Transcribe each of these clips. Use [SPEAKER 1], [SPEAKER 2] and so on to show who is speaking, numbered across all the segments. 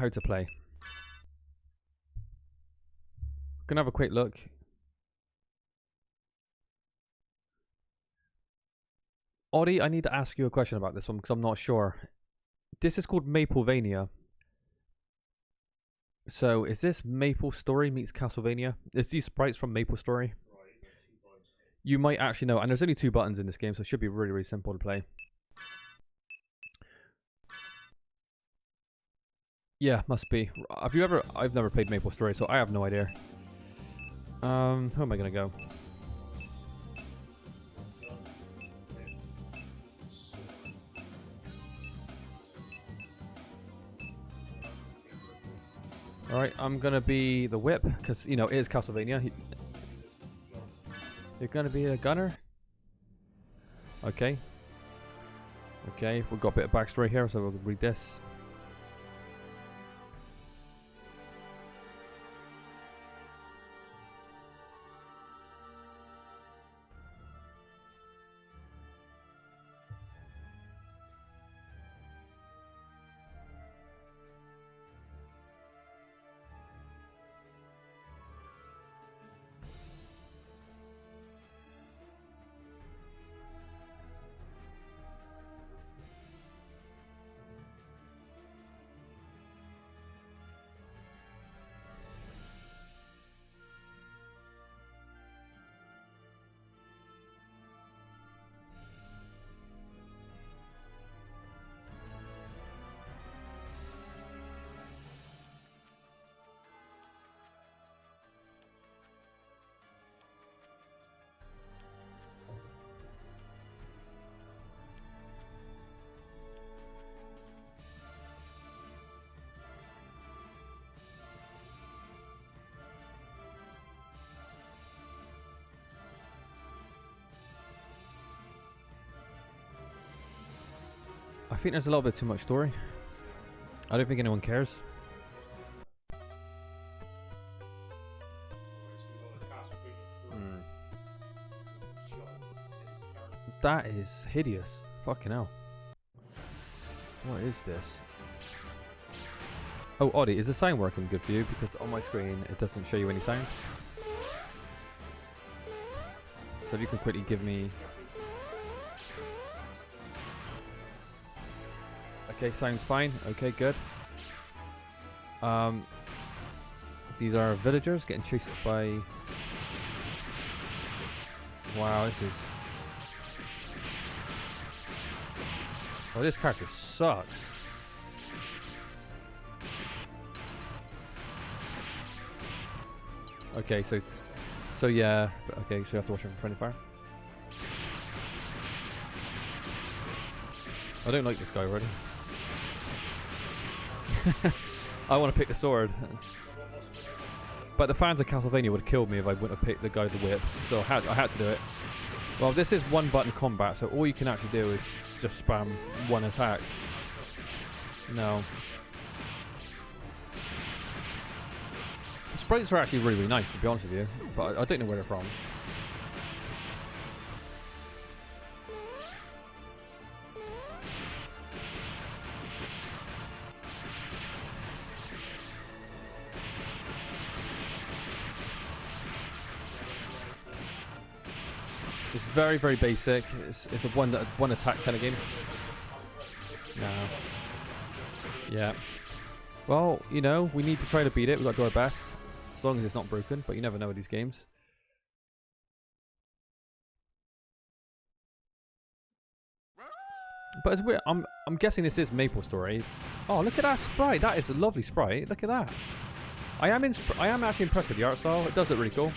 [SPEAKER 1] how to play. Gonna have a quick look. Audie, I need to ask you a question about this one because I'm not sure. This is called Maplevania. So is this MapleStory meets Castlevania? Is these sprites from MapleStory? You might actually know, and there's only 2 buttons in this game, so it should be really, really simple to play. Yeah, must be. Have you ever? I've never played MapleStory, so I have no idea. Who am I gonna go? Alright, I'm gonna be the whip, because, you know, it is Castlevania. You're gonna be a gunner? Okay. Okay, we've got a bit of backstory here, so we'll read this. I think there's a little bit too much story. I don't think anyone cares. That is hideous. Fucking hell. What is this? Oh, Audie, is the sound working good for you? Because on my screen, it doesn't show you any sound. So if you can quickly give me... Okay, sounds fine. Okay, good. These are villagers getting chased by... Wow, this is... Oh, this character sucks. Okay, so yeah. Okay, so you have to watch out for friendly fire. I don't like this guy already. I want to pick the sword. But the fans of Castlevania would have killed me if I wouldn't have picked the guy with the whip. So I had to do it. Well, this is 1-button combat, so all you can actually do is just spam one attack. No. The sprites are actually really, really nice, to be honest with you. But I don't know where they're from. It's very, very basic. It's a one attack kind of game. No. Yeah. Well, you know, we need to try to beat it. We've got to do our best. As long as it's not broken, but you never know with these games. But it's weird. I'm guessing this is MapleStory. Oh, look at that sprite. That is a lovely sprite. Look at that. I am actually impressed with the art style. It does look really cool.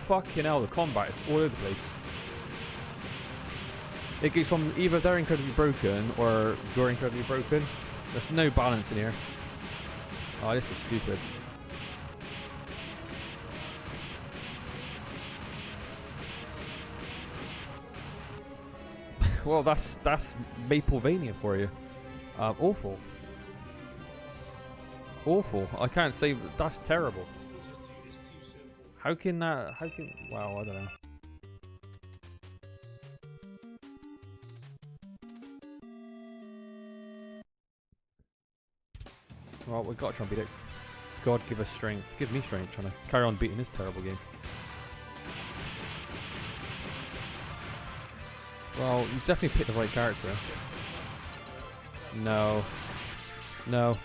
[SPEAKER 1] Fucking hell, the combat is all over the place. It goes from either they're incredibly broken or you're incredibly broken. There's no balance in here. Oh, this is stupid. Well, that's Maplevania for you. Awful. Awful. I can't say that's terrible. How can that? Wow, I don't know. Well, we've got to try and beat it. God, give us strength. Give me strength trying to carry on beating this terrible game. Well, you definitely picked the right character. No. No.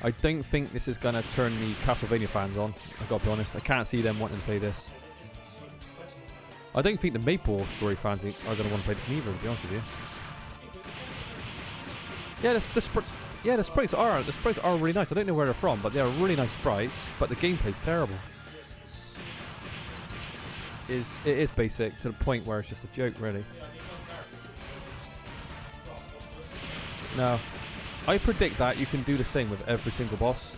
[SPEAKER 1] I don't think this is going to turn the Castlevania fans on. I've got to be honest. I can't see them wanting to play this. I don't think the MapleStory fans are going to want to play this neither, to be honest with you. Yeah, the sprites are really nice. I don't know where they're from, but they are really nice sprites. But the gameplay's terrible. It is basic to the point where it's just a joke, really. No. I predict that you can do the same with every single boss.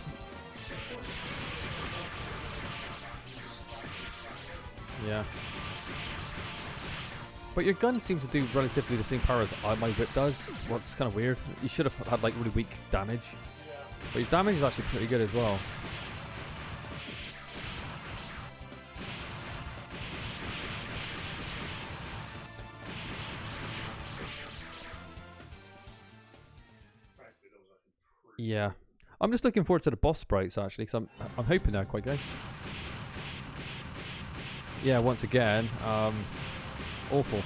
[SPEAKER 1] Yeah. But your gun seems to do relatively the same power as my whip does. Well, it's kind of weird. You should have had like really weak damage. But your damage is actually pretty good as well. Yeah, I'm just looking forward to the boss sprites actually, because I'm hoping they're quite good. Yeah, once again, awful.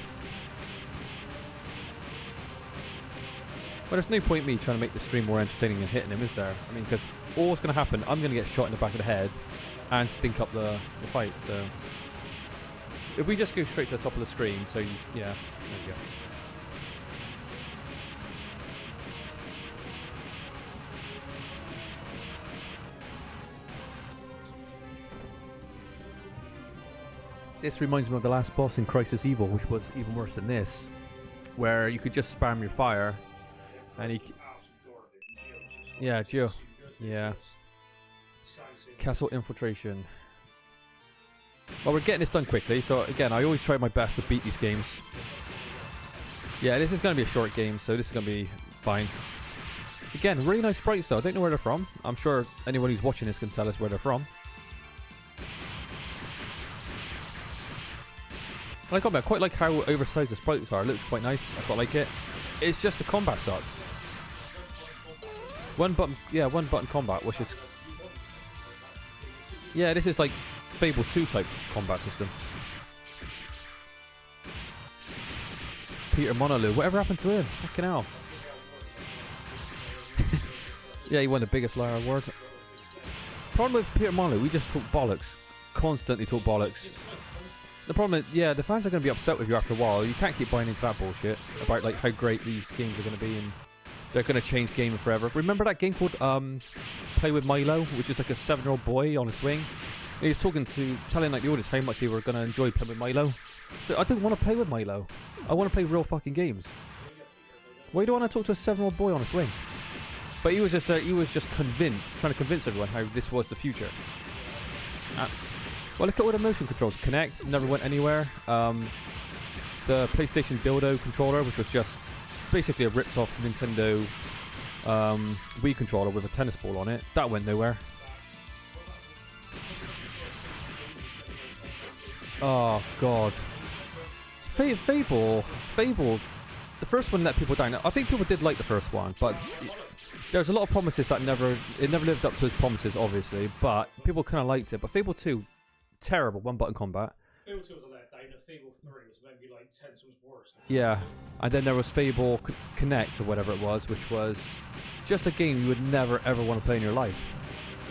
[SPEAKER 1] Well, there's no point me trying to make the stream more entertaining than hitting him, is there? I mean, because all that's going to happen, I'm going to get shot in the back of the head and stink up the fight. So if we just go straight to the top of the screen, so yeah, there we go. This reminds me of the last boss in Crisis Evil, which was even worse than this, where you could just spam your fire, and yeah, Geo, yeah, castle infiltration. Well, we're getting this done quickly, so again, I always try my best to beat these games. Yeah, this is going to be a short game, so this is going to be fine. Again, really nice sprites though. I don't know where they're from. I'm sure anyone who's watching this can tell us where they're from. I quite like how oversized the sprites are. It looks quite nice. I quite like it. It's just the combat sucks. One button combat, which is... Yeah, this is like Fable 2 type combat system. Peter Monolith. Whatever happened to him? Fucking hell. Yeah, he won the biggest liar award. Problem with Peter Monolith, we just talk bollocks. Constantly talk bollocks. The problem is, yeah, the fans are going to be upset with you after a while. You can't keep buying into that bullshit about like how great these games are going to be and they're going to change gaming forever. Remember that game called Play with Milo, which is like a 7-year-old boy on a swing? And he was telling like the audience how much they were going to enjoy playing with Milo. So I don't want to play with Milo. I want to play real fucking games. Why do I want to talk to a 7-year-old boy on a swing? But he was just convinced, trying to convince everyone how this was the future. Well, look at all the motion controls. Connect, never went anywhere. The PlayStation Dildo controller, which was just basically a ripped-off Nintendo Wii controller with a tennis ball on it. That went nowhere. Oh, God. Fable. The first one let people down. I think people did like the first one, but there's a lot of promises that it never lived up to its promises, obviously, but people kind of liked it. But Fable 2... terrible one-button combat.
[SPEAKER 2] Fable 2 was a letdown, and Fable 3 was maybe like 10 times worse.
[SPEAKER 1] Yeah, and then there was Fable Connect or whatever it was, which was just a game you would never ever want to play in your life.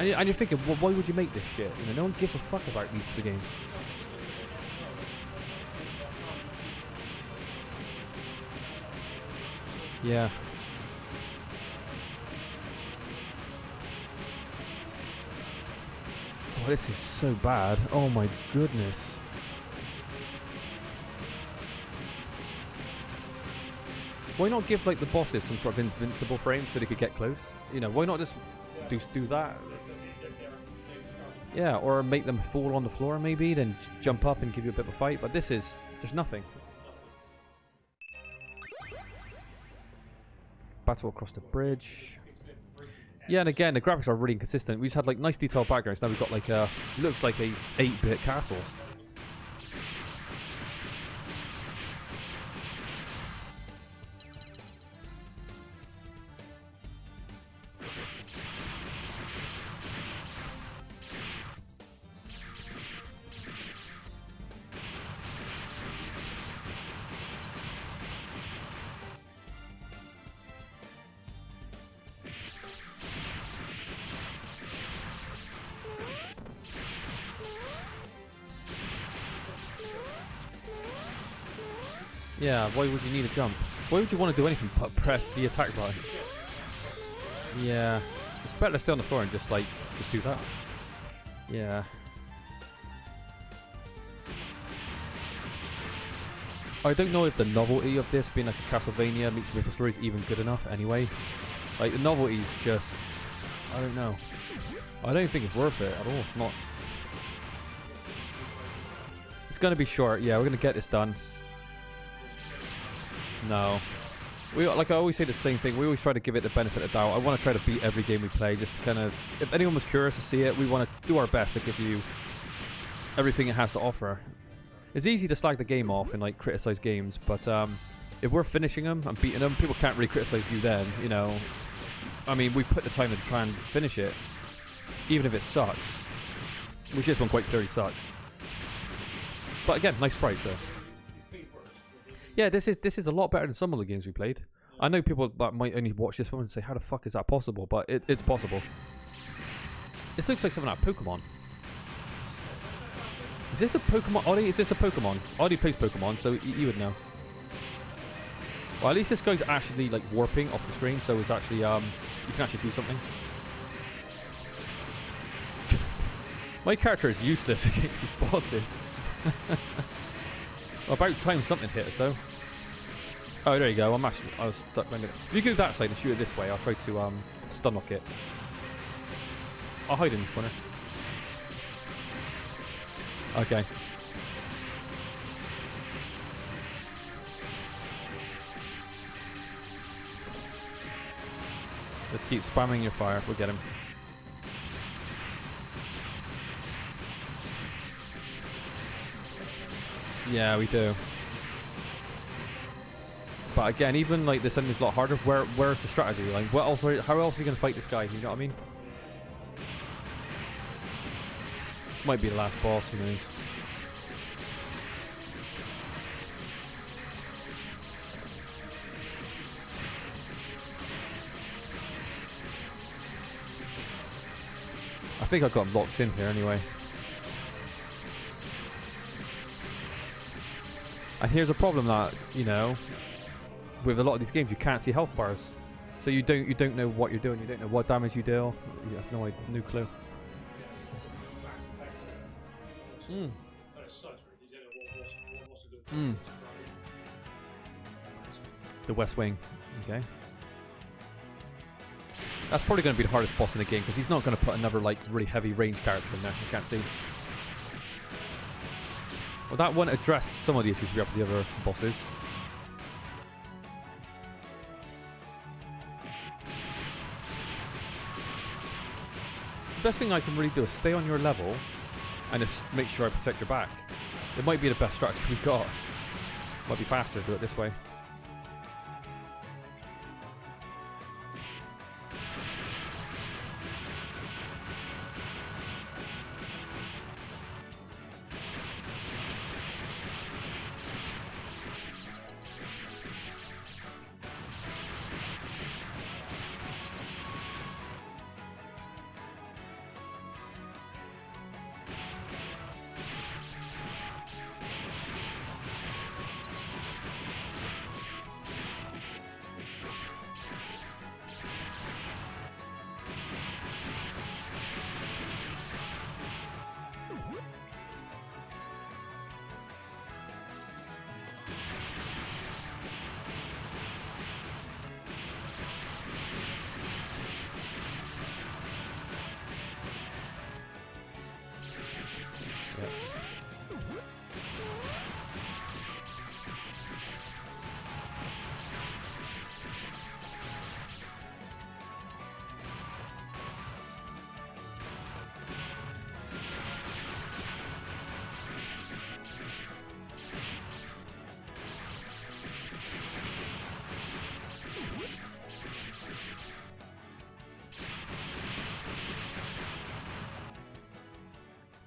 [SPEAKER 1] And you're thinking, well, why would you make this shit? You know, no one gives a fuck about these two games. Yeah. Oh, this is so bad. Oh my goodness. Why not give like the bosses some sort of invincible frame so they could get close? You know, why not just do that? Yeah, or make them fall on the floor maybe, then jump up and give you a bit of a fight. But there's nothing. Battle across the bridge. Yeah, and again, the graphics are really inconsistent. We just had like nice detailed backgrounds. Now we've got like looks like a 8-bit castle. Yeah, why would you need a jump? Why would you want to do anything but press the attack button? Yeah. It's better to stay on the floor and just do that. Yeah. I don't know if the novelty of this being like a Castlevania meets MapleStory is even good enough anyway. Like, the novelty's just... I don't know. I don't think it's worth it at all. Not. It's going to be short. Yeah, we're going to get this done. No. Like I always say the same thing. We always try to give it the benefit of the doubt. I want to try to beat every game we play just to kind of... If anyone was curious to see it, we want to do our best to give you everything it has to offer. It's easy to slag the game off and like criticize games, but if we're finishing them and beating them, people can't really criticize you then, you know. I mean, we put the time in to try and finish it, even if it sucks. Which this one quite clearly sucks. But again, nice sprites though. Yeah, this is a lot better than some of the games we played. I know people that might only watch this one and say, how the fuck is that possible? But it's possible. This looks like something like Pokemon. Is this a Pokemon? Ollie, is this a Pokemon? Ollie plays Pokemon, so you would know. Well, at least this guy's actually like warping off the screen, so it's actually you can actually do something. My character is useless against these bosses. About time something hit us though. Oh, there you go. I was stuck. If you go that side and shoot it this way, I'll try to stun lock it. I'll hide in this corner. Okay. Let's keep spamming your fire. We'll get him. Yeah, we do. But again, even like this enemy's a lot harder. Where's the strategy? Like, what else? How else are you gonna fight this guy? You know what I mean? This might be the last boss, who knows. I think I got him locked in here anyway. And here's a problem that, you know, with a lot of these games you can't see health bars. So you don't know what you're doing, you don't know what damage you deal. You have no clue. The West Wing. Okay. That's probably going to be the hardest boss in the game because he's not going to put another like really heavy range character in there. You can't see. Well, that one addressed some of the issues we have with the other bosses. The best thing I can really do is stay on your level and just make sure I protect your back. It might be the best strategy we've got. Might be faster to do it this way.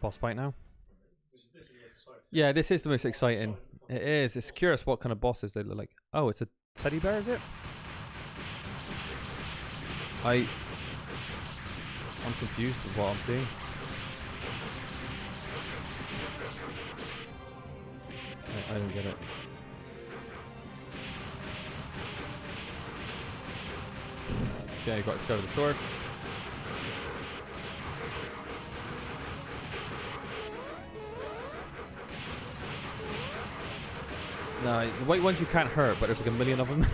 [SPEAKER 1] Boss fight now. Yeah, this is the most exciting. It is. It's curious what kind of bosses they look like. Oh, it's a teddy bear, is it? I'm confused with what I'm seeing. I don't get it. Okay, got to go with the sword. No, the white ones you can't hurt, but there's like a million of them.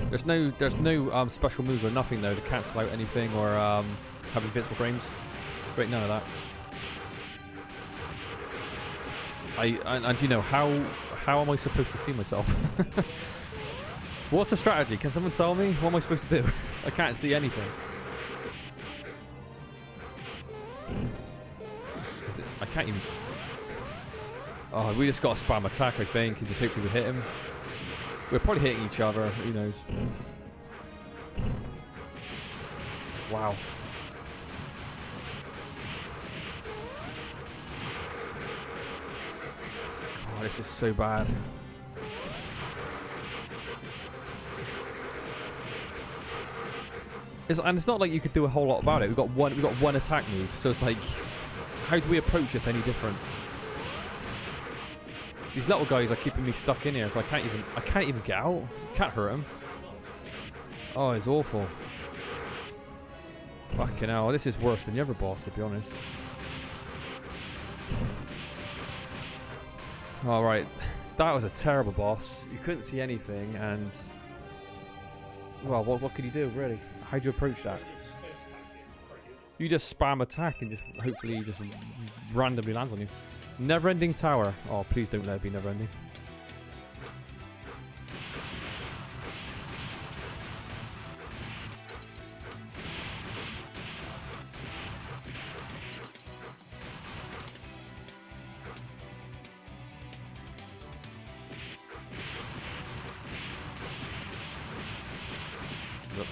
[SPEAKER 1] there's no special moves or nothing though to cancel out anything or have invincible frames. Great, none of that. And you know how am I supposed to see myself? What's the strategy? Can someone tell me? What am I supposed to do? I can't see anything. I can't even. Oh, we just got to spam attack, I think, and just hopefully we hit him. We're probably hitting each other. Who knows? Wow. Oh, this is so bad. And it's not like you could do a whole lot about it. We've got one attack move, so it's like, how do we approach this any different? These little guys are keeping me stuck in here, so I can't even get out. Can't hurt him. Oh, it's awful. Fucking hell, this is worse than the other boss, to be honest. Alright, that was a terrible boss. You couldn't see anything, and... well, what could you do, really? How'd you approach that? You just spam attack and just hopefully just randomly lands on you. Never-ending tower. Oh, please don't let it be never-ending. Oops.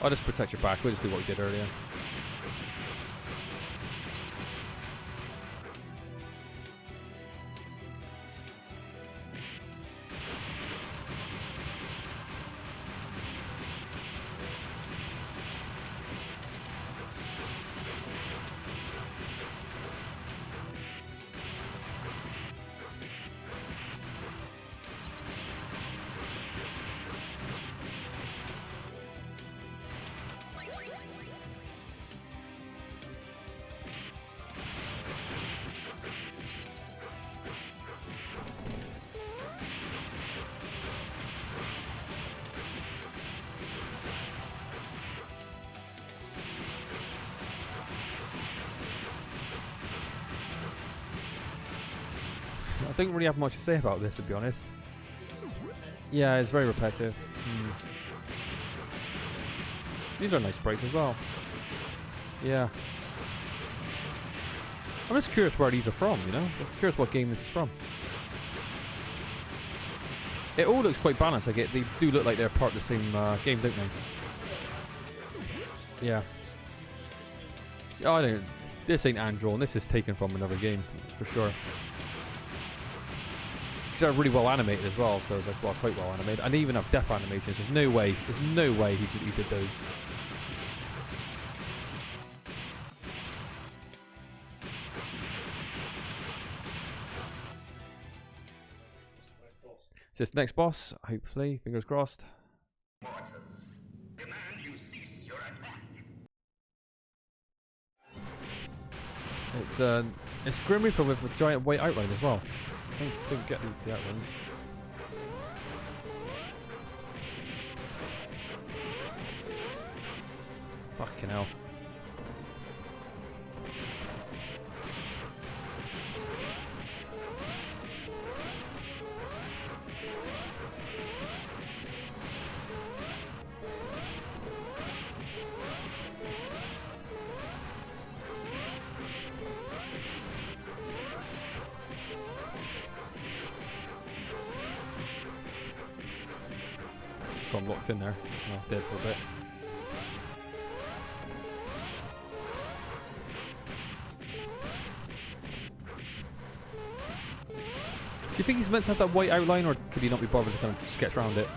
[SPEAKER 1] I'll just protect your back. We'll just do what we did earlier. I don't really have much to say about this, to be honest. Yeah, it's very repetitive. These are nice sprites as well. Yeah. I'm just curious where these are from, you know? I'm curious what game this is from. It all looks quite balanced. Like they do look like they're part of the same game, don't they? Yeah. Oh, I don't. This ain't hand-drawn. This is taken from another game, for sure. They're really well animated as well, so it's like, well, quite well animated, and they even have death animations. There's no way he did those. Is this next boss? Hopefully, fingers crossed. It's Grim Reaper with a giant white outline as well. I didn't get the outlines. Fucking hell. I'm locked in there. Oh, dead for a bit. Do you think he's meant to have that white outline, or could he not be bothered to kind of sketch around it?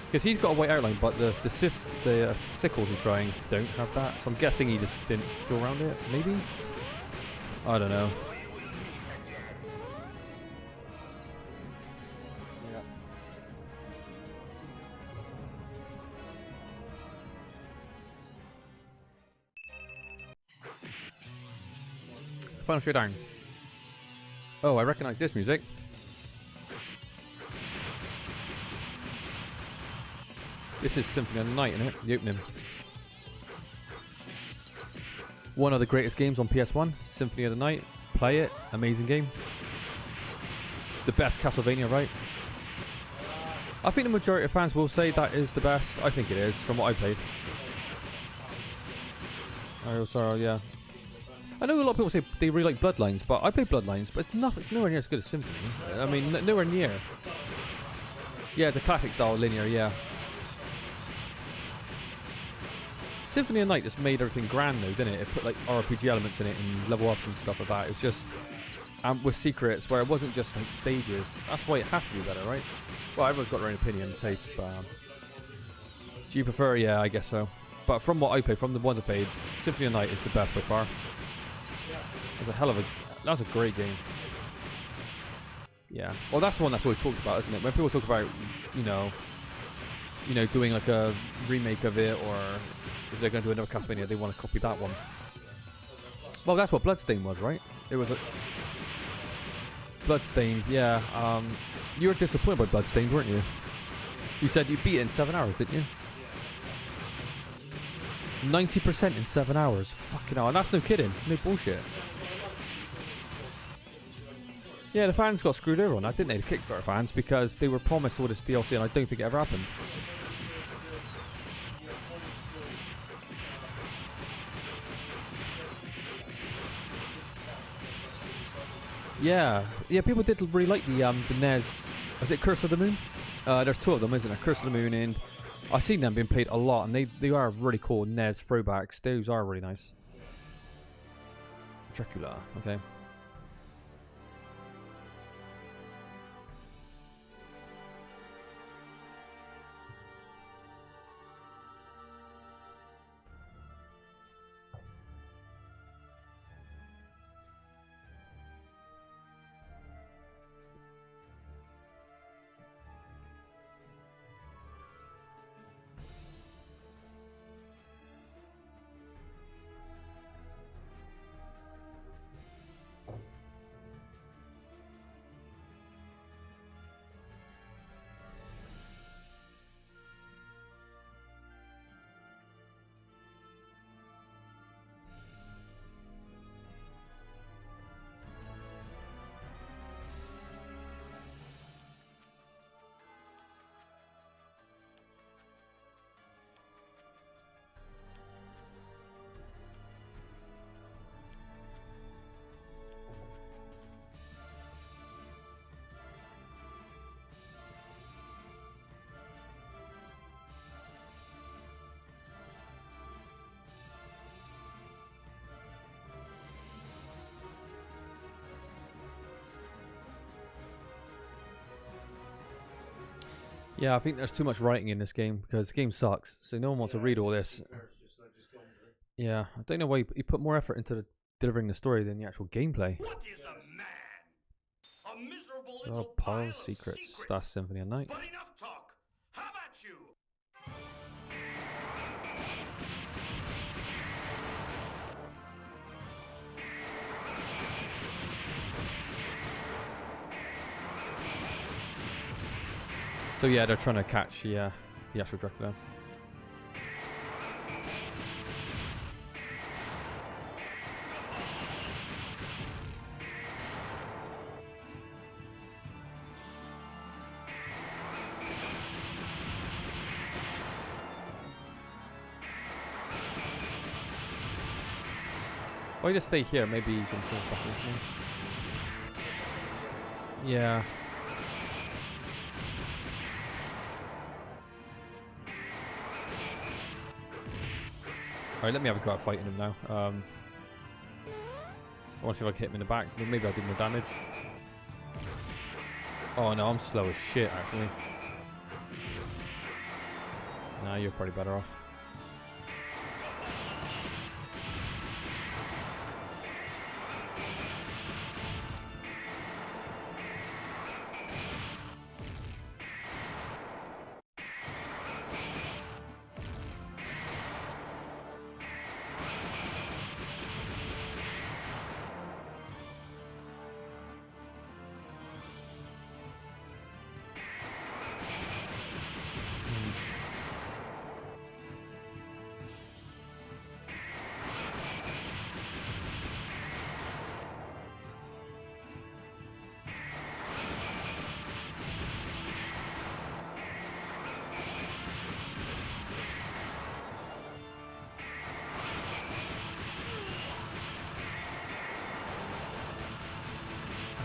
[SPEAKER 1] Because he's got a white outline, but the sickles he's trying don't have that. So I'm guessing he just didn't draw around it. Maybe. I don't know. Yeah. Final showdown. Oh, I recognize this music. This is Symphony of the Night, isn't it? The opening. One of the greatest games on PS1, Symphony of the Night. Play it, amazing game. The best Castlevania, right? I think the majority of fans will say that is the best. I think it is, from what I played. I also, yeah. I know a lot of people say they really like Bloodlines, but I play Bloodlines, but it's nowhere near as good as Symphony. I mean, nowhere near. Yeah, it's a classic style linear, yeah. Symphony of the Night just made everything grand though, didn't it? It put like RPG elements in it and level ups and stuff like that. It was just, with secrets, where it wasn't just like stages. That's why it has to be better, right? Well, everyone's got their own opinion and taste, but do you prefer? Yeah, I guess so. But from what I played, from the ones I played, Symphony of the Night is the best by far. That's a great game. Yeah. Well, that's the one that's always talked about, isn't it? When people talk about, you know, doing like a remake of it, or if they're going to do another Castlevania, they want to copy that one. Well, that's what Bloodstained was, right? It was a Bloodstained, yeah. You were disappointed by Bloodstained, weren't you? You said you beat it in 7 hours, didn't you? 90% in 7 hours. Fucking hell. And that's no kidding. No bullshit. Yeah, the fans got screwed over on that, didn't they? The Kickstarter fans, because they were promised all this DLC, and I don't think it ever happened. Yeah, people did really like the NES. Is it Curse of the Moon? There's two of them, isn't there? Curse of the Moon, and I've seen them being played a lot, and they are really cool NES throwbacks. Those are really nice. Dracula, okay. Yeah, I think there's too much writing in this game because the game sucks, so no one wants to read all this. Yeah, I don't know why you put more effort into delivering the story than the actual gameplay.
[SPEAKER 3] What is a man? A miserable
[SPEAKER 1] Oh,
[SPEAKER 3] little
[SPEAKER 1] pile
[SPEAKER 3] pile
[SPEAKER 1] of secrets. That's Symphony of the Night.
[SPEAKER 3] But enough talk. How about you?
[SPEAKER 1] So yeah, they're trying to catch the actual Dracula. Why you just stay here? Maybe you can change back with me. Yeah. Alright, let me have a go at fighting him now. I want to see if I can hit him in the back. Maybe I'll do more damage. Oh no, I'm slow as shit actually. Nah, you're probably better off.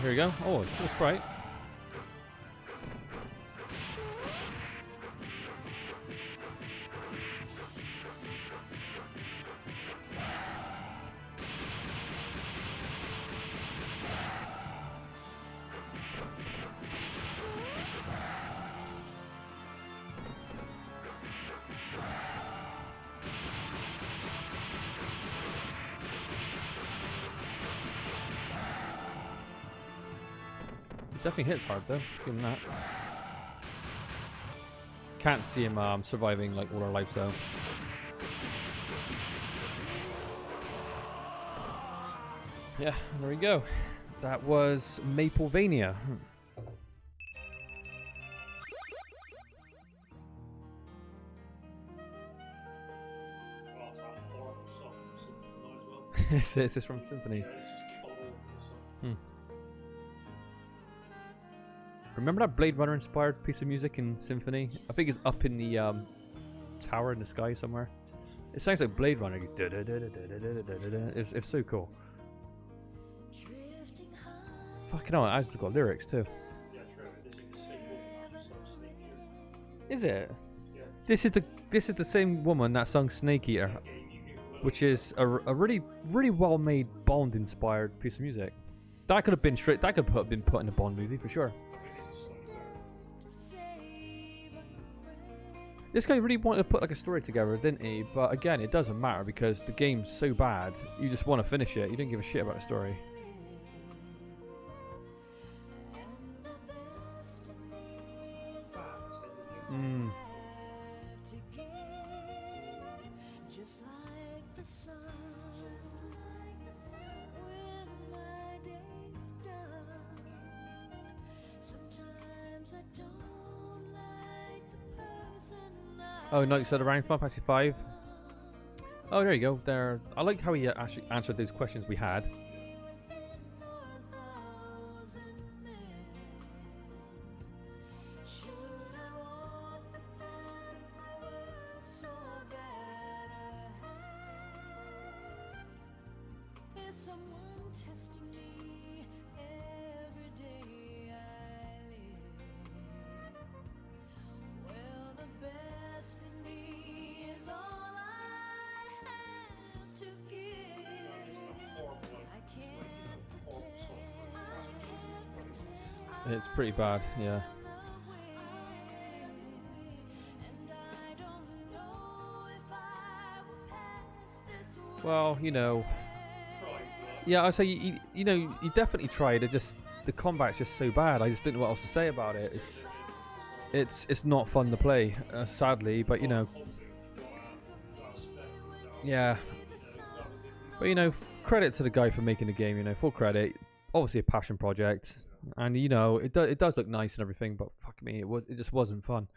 [SPEAKER 1] Here we go. Oh, cool sprite. It definitely hits hard though. Give him that. Can't see him surviving like all our lives though. Yeah, there we go. That was Maplevania.
[SPEAKER 2] Oh, it's that horrible song from Symphony as well.
[SPEAKER 1] This is from Symphony.
[SPEAKER 2] Yeah, it's just horrible song.
[SPEAKER 1] Remember that Blade Runner inspired piece of music in Symphony? I think it's up in the tower in the sky somewhere. It sounds like Blade Runner. It's so cool. Fucking hell, it actually got lyrics too.
[SPEAKER 2] Yeah, true. This is the same woman that just sung Snake Eater.
[SPEAKER 1] Is it?
[SPEAKER 2] Yeah.
[SPEAKER 1] This is the same woman that sung Snake Eater, which is a really well made Bond inspired piece of music. That could have been straight. That could have been put in a Bond movie for sure. This guy really wanted to put like a story together, didn't he? But again, it doesn't matter because the game's so bad. You just want to finish it. You don't give a shit about the story. Mm. Oh, no, so the round Final Fantasy 5. Oh, there you go. There. I like how he actually answered those questions we had. It's pretty bad, yeah. Well, you know. Yeah, I say you know you definitely tried. It just the combat's just so bad. I just don't know what else to say about it. It's not fun to play, sadly. But you know. Yeah. But you know, credit to the guy for making the game. You know, full credit. Obviously a passion project. And you know it does look nice and everything, but fuck me, it just wasn't fun.